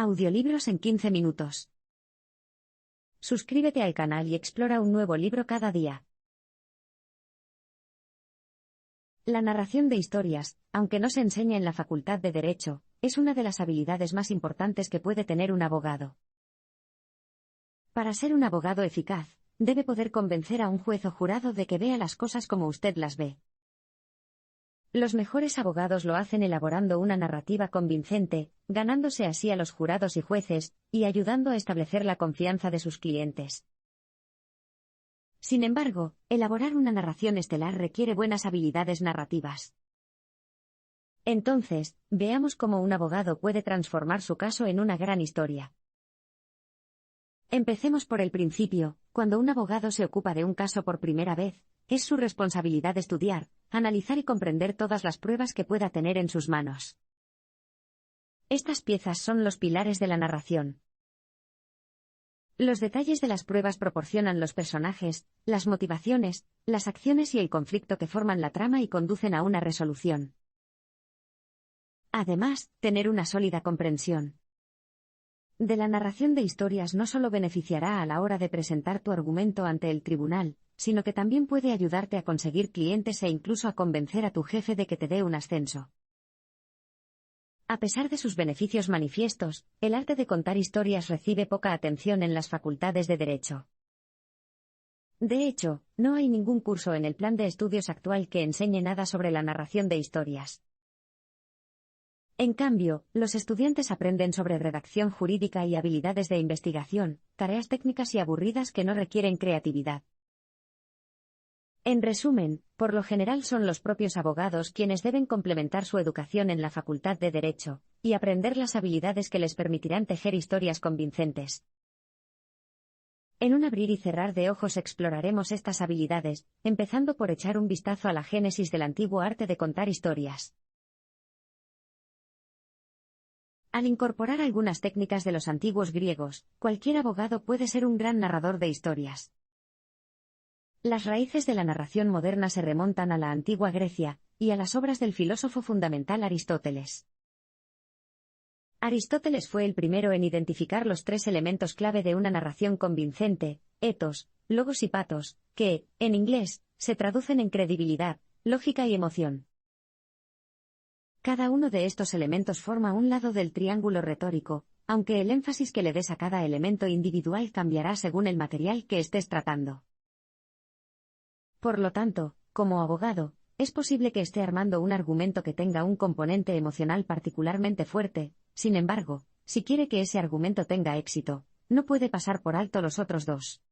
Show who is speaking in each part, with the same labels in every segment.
Speaker 1: Audiolibros en 15 minutos. Suscríbete al canal y explora un nuevo libro cada día. La narración de historias, aunque no se enseña en la Facultad de Derecho, es una de las habilidades más importantes que puede tener un abogado. Para ser un abogado eficaz, debe poder convencer a un juez o jurado de que vea las cosas como usted las ve. Los mejores abogados lo hacen elaborando una narrativa convincente, ganándose así a los jurados y jueces, y ayudando a establecer la confianza de sus clientes. Sin embargo, elaborar una narración estelar requiere buenas habilidades narrativas. Entonces, veamos cómo un abogado puede transformar su caso en una gran historia. Empecemos por el principio. Cuando un abogado se ocupa de un caso por primera vez, es su responsabilidad estudiar, analizar y comprender todas las pruebas que pueda tener en sus manos. Estas piezas son los pilares de la narración. Los detalles de las pruebas proporcionan los personajes, las motivaciones, las acciones y el conflicto que forman la trama y conducen a una resolución. Además, tener una sólida comprensión de la narración de historias no solo beneficiará a la hora de presentar tu argumento ante el tribunal, sino que también puede ayudarte a conseguir clientes e incluso a convencer a tu jefe de que te dé un ascenso. A pesar de sus beneficios manifiestos, el arte de contar historias recibe poca atención en las facultades de Derecho. De hecho, no hay ningún curso en el plan de estudios actual que enseñe nada sobre la narración de historias. En cambio, los estudiantes aprenden sobre redacción jurídica y habilidades de investigación, tareas técnicas y aburridas que no requieren creatividad. En resumen, por lo general son los propios abogados quienes deben complementar su educación en la Facultad de Derecho, y aprender las habilidades que les permitirán tejer historias convincentes. En un abrir y cerrar de ojos exploraremos estas habilidades, empezando por echar un vistazo a la génesis del antiguo arte de contar historias. Al incorporar algunas técnicas de los antiguos griegos, cualquier abogado puede ser un gran narrador de historias. Las raíces de la narración moderna se remontan a la antigua Grecia, y a las obras del filósofo fundamental Aristóteles. Aristóteles fue el primero en identificar los tres elementos clave de una narración convincente: ethos, logos y pathos, que, en inglés, se traducen en credibilidad, lógica y emoción. Cada uno de estos elementos forma un lado del triángulo retórico, aunque el énfasis que le des a cada elemento individual cambiará según el material que estés tratando. Por lo tanto, como abogado, es posible que esté armando un argumento que tenga un componente emocional particularmente fuerte. Sin embargo, si quiere que ese argumento tenga éxito, no puede pasar por alto los otros dos.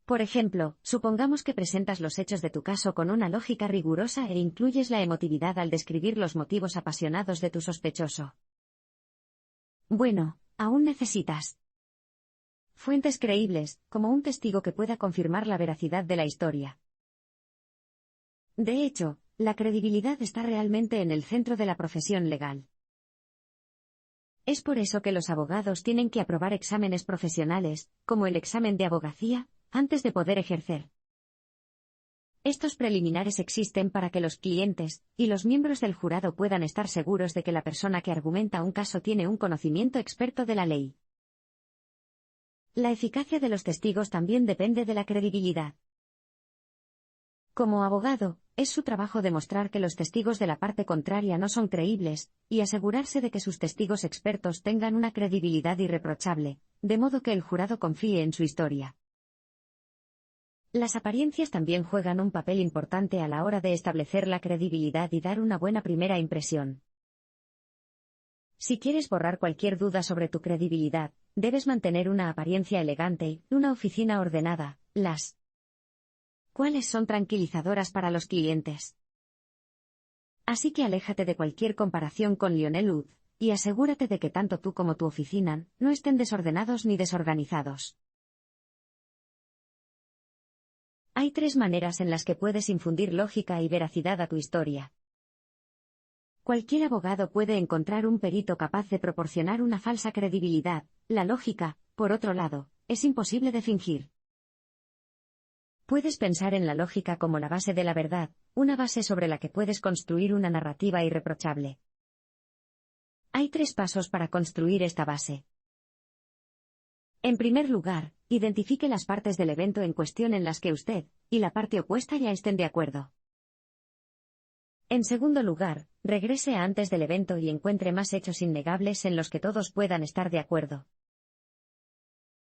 Speaker 1: Por ejemplo, supongamos que presentas los hechos de tu caso con una lógica rigurosa e incluyes la emotividad al describir los motivos apasionados de tu sospechoso. Bueno, aún necesitas fuentes creíbles, como un testigo que pueda confirmar la veracidad de la historia. De hecho, la credibilidad está realmente en el centro de la profesión legal. Es por eso que los abogados tienen que aprobar exámenes profesionales, como el examen de abogacía, antes de poder ejercer. Estos preliminares existen para que los clientes y los miembros del jurado puedan estar seguros de que la persona que argumenta un caso tiene un conocimiento experto de la ley. La eficacia de los testigos también depende de la credibilidad. Como abogado, es su trabajo demostrar que los testigos de la parte contraria no son creíbles, y asegurarse de que sus testigos expertos tengan una credibilidad irreprochable, de modo que el jurado confíe en su historia. Las apariencias también juegan un papel importante a la hora de establecer la credibilidad y dar una buena primera impresión. Si quieres borrar cualquier duda sobre tu credibilidad, debes mantener una apariencia elegante y una oficina ordenada, las cuales son tranquilizadoras para los clientes. Así que aléjate de cualquier comparación con Lionel Wood, y asegúrate de que tanto tú como tu oficina no estén desordenados ni desorganizados. Hay tres maneras en las que puedes infundir lógica y veracidad a tu historia. Cualquier abogado puede encontrar un perito capaz de proporcionar una falsa credibilidad. La lógica, por otro lado, es imposible de fingir. Puedes pensar en la lógica como la base de la verdad, una base sobre la que puedes construir una narrativa irreprochable. Hay 3 pasos para construir esta base. En primer lugar, identifique las partes del evento en cuestión en las que usted y la parte opuesta ya estén de acuerdo. En segundo lugar, regrese a antes del evento y encuentre más hechos innegables en los que todos puedan estar de acuerdo.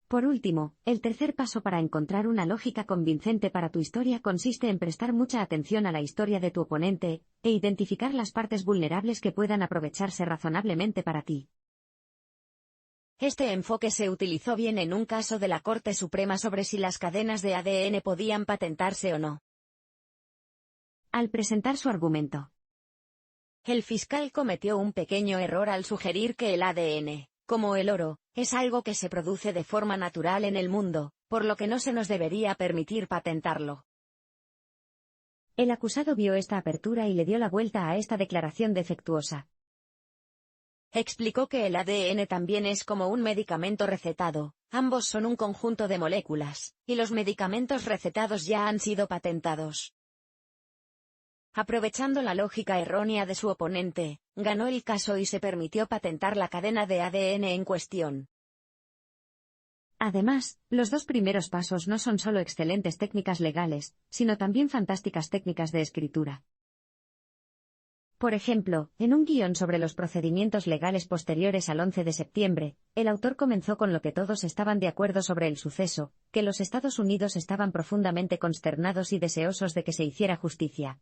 Speaker 1: Por último, el tercer paso para encontrar una lógica convincente para tu historia consiste en prestar mucha atención a la historia de tu oponente, e identificar las partes vulnerables que puedan aprovecharse razonablemente para ti.
Speaker 2: Este enfoque se utilizó bien en un caso de la Corte Suprema sobre si las cadenas de ADN podían patentarse o no.
Speaker 1: Al presentar su argumento,
Speaker 2: El fiscal cometió un pequeño error al sugerir que el ADN, como el oro, es algo que se produce de forma natural en el mundo, por lo que no se nos debería permitir patentarlo.
Speaker 1: El acusado vio esta apertura y le dio la vuelta a esta declaración defectuosa.
Speaker 2: Explicó que el ADN también es como un medicamento recetado, ambos son un conjunto de moléculas, y los medicamentos recetados ya han sido patentados. Aprovechando la lógica errónea de su oponente, ganó el caso y se permitió patentar la cadena de ADN en cuestión.
Speaker 1: Además, los 2 primeros pasos no son solo excelentes técnicas legales, sino también fantásticas técnicas de escritura. Por ejemplo, en un guión sobre los procedimientos legales posteriores al 11 de septiembre, el autor comenzó con lo que todos estaban de acuerdo sobre el suceso, que los Estados Unidos estaban profundamente consternados y deseosos de que se hiciera justicia.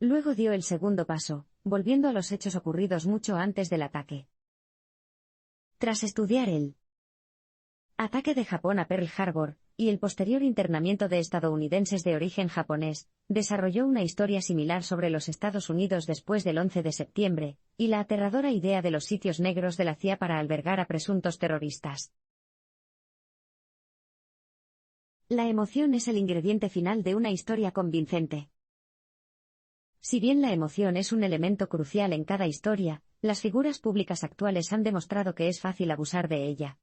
Speaker 1: Luego dio el segundo paso, volviendo a los hechos ocurridos mucho antes del ataque. Tras estudiar el ataque de Japón a Pearl Harbor, y el posterior internamiento de estadounidenses de origen japonés, desarrolló una historia similar sobre los Estados Unidos después del 11 de septiembre, y la aterradora idea de los sitios negros de la CIA para albergar a presuntos terroristas. La emoción es el ingrediente final de una historia convincente. Si bien la emoción es un elemento crucial en cada historia, las figuras públicas actuales han demostrado que es fácil abusar de ella.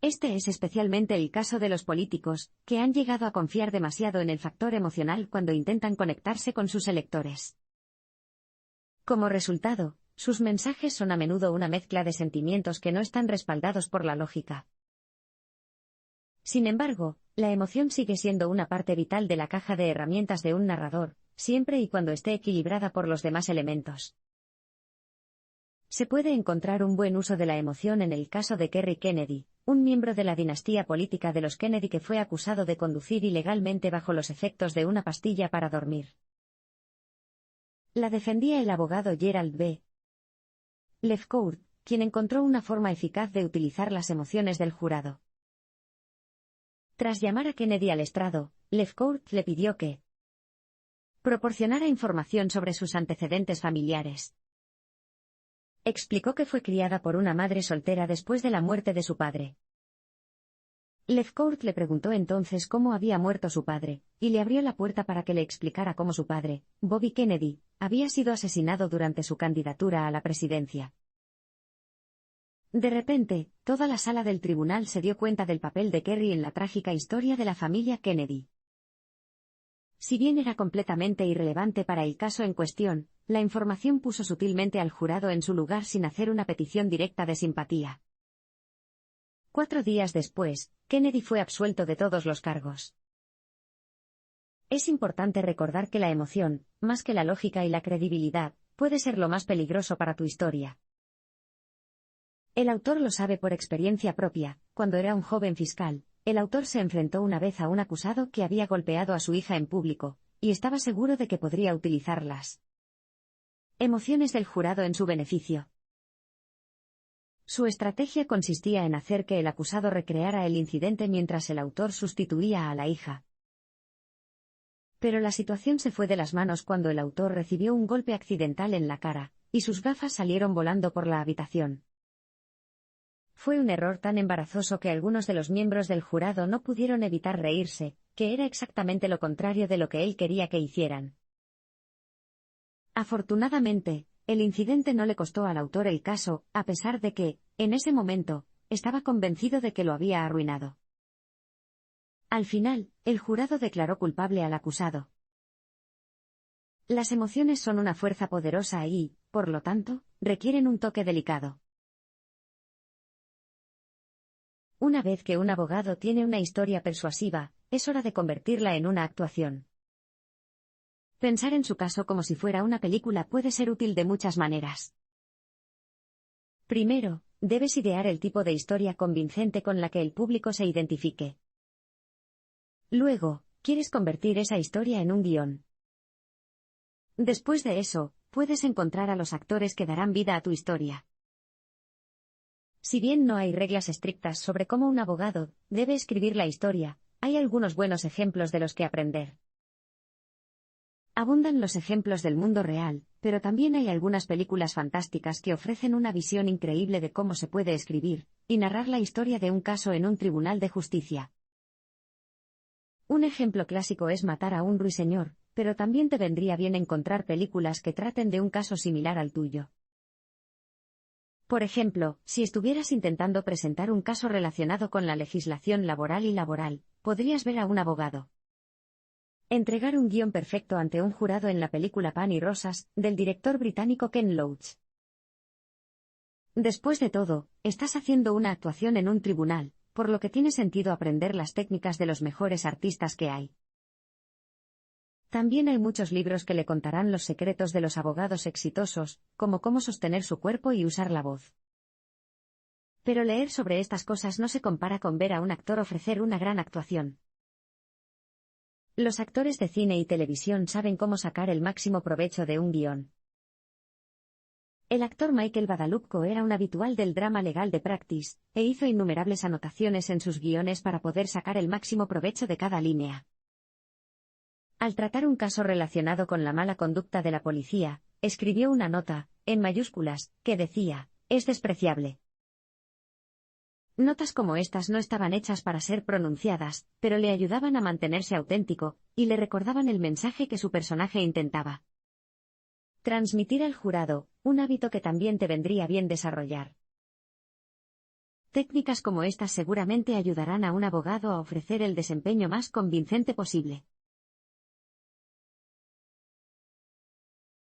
Speaker 1: Este es especialmente el caso de los políticos, que han llegado a confiar demasiado en el factor emocional cuando intentan conectarse con sus electores. Como resultado, sus mensajes son a menudo una mezcla de sentimientos que no están respaldados por la lógica. Sin embargo, la emoción sigue siendo una parte vital de la caja de herramientas de un narrador, siempre y cuando esté equilibrada por los demás elementos. Se puede encontrar un buen uso de la emoción en el caso de Kerry Kennedy, un miembro de la dinastía política de los Kennedy que fue acusado de conducir ilegalmente bajo los efectos de una pastilla para dormir. La defendía el abogado Gerald B. Lefcourt, quien encontró una forma eficaz de utilizar las emociones del jurado. Tras llamar a Kennedy al estrado, Lefcourt le pidió que proporcionara información sobre sus antecedentes familiares. Explicó que fue criada por una madre soltera después de la muerte de su padre. Lefcourt le preguntó entonces cómo había muerto su padre, y le abrió la puerta para que le explicara cómo su padre, Bobby Kennedy, había sido asesinado durante su candidatura a la presidencia. De repente, toda la sala del tribunal se dio cuenta del papel de Kerry en la trágica historia de la familia Kennedy. Si bien era completamente irrelevante para el caso en cuestión, la información puso sutilmente al jurado en su lugar sin hacer una petición directa de simpatía. 4 días después, Kennedy fue absuelto de todos los cargos. Es importante recordar que la emoción, más que la lógica y la credibilidad, puede ser lo más peligroso para tu historia. El autor lo sabe por experiencia propia. Cuando era un joven fiscal, el autor se enfrentó una vez a un acusado que había golpeado a su hija en público, y estaba seguro de que podría utilizarlas emociones del jurado en su beneficio. Su estrategia consistía en hacer que el acusado recreara el incidente mientras el autor sustituía a la hija. Pero la situación se fue de las manos cuando el autor recibió un golpe accidental en la cara, y sus gafas salieron volando por la habitación. Fue un error tan embarazoso que algunos de los miembros del jurado no pudieron evitar reírse, que era exactamente lo contrario de lo que él quería que hicieran. Afortunadamente, el incidente no le costó al autor el caso, a pesar de que, en ese momento, estaba convencido de que lo había arruinado. Al final, el jurado declaró culpable al acusado. Las emociones son una fuerza poderosa y, por lo tanto, requieren un toque delicado. Una vez que un abogado tiene una historia persuasiva, es hora de convertirla en una actuación. Pensar en su caso como si fuera una película puede ser útil de muchas maneras. Primero, debes idear el tipo de historia convincente con la que el público se identifique. Luego, quieres convertir esa historia en un guión. Después de eso, puedes encontrar a los actores que darán vida a tu historia. Si bien no hay reglas estrictas sobre cómo un abogado debe escribir la historia, hay algunos buenos ejemplos de los que aprender. Abundan los ejemplos del mundo real, pero también hay algunas películas fantásticas que ofrecen una visión increíble de cómo se puede escribir y narrar la historia de un caso en un tribunal de justicia. Un ejemplo clásico es Matar a un ruiseñor, pero también te vendría bien encontrar películas que traten de un caso similar al tuyo. Por ejemplo, si estuvieras intentando presentar un caso relacionado con la legislación laboral, podrías ver a un abogado entregar un guión perfecto ante un jurado en la película Pan y Rosas, del director británico Ken Loach. Después de todo, estás haciendo una actuación en un tribunal, por lo que tiene sentido aprender las técnicas de los mejores artistas que hay. También hay muchos libros que le contarán los secretos de los abogados exitosos, como cómo sostener su cuerpo y usar la voz. Pero leer sobre estas cosas no se compara con ver a un actor ofrecer una gran actuación. Los actores de cine y televisión saben cómo sacar el máximo provecho de un guión. El actor Michael Badalucco era un habitual del drama legal de Practice, e hizo innumerables anotaciones en sus guiones para poder sacar el máximo provecho de cada línea. Al tratar un caso relacionado con la mala conducta de la policía, escribió una nota, en mayúsculas, que decía: «Es despreciable». Notas como estas no estaban hechas para ser pronunciadas, pero le ayudaban a mantenerse auténtico, y le recordaban el mensaje que su personaje intentaba transmitir al jurado, un hábito que también te vendría bien desarrollar. Técnicas como estas seguramente ayudarán a un abogado a ofrecer el desempeño más convincente posible.